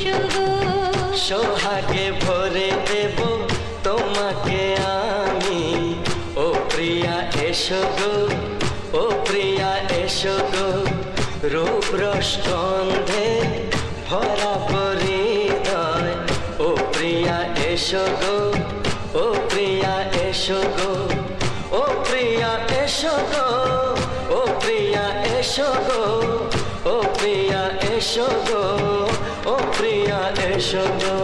এসো গো। সোহাগে ভরে দেব তোমাকে আমি, ও প্রিয়া এসো গো, ও প্রিয়া এসো গো। রূপ রস গন্ধে ভরা হৃদয়, ও প্রিয়া এসো গো, ও প্রিয়া এসো গো, ও প্রিয়া এসো গো, ও প্রিয়া এসো গো, ও প্রিয়া এসো গো, ও প্রিয়া এসো গো।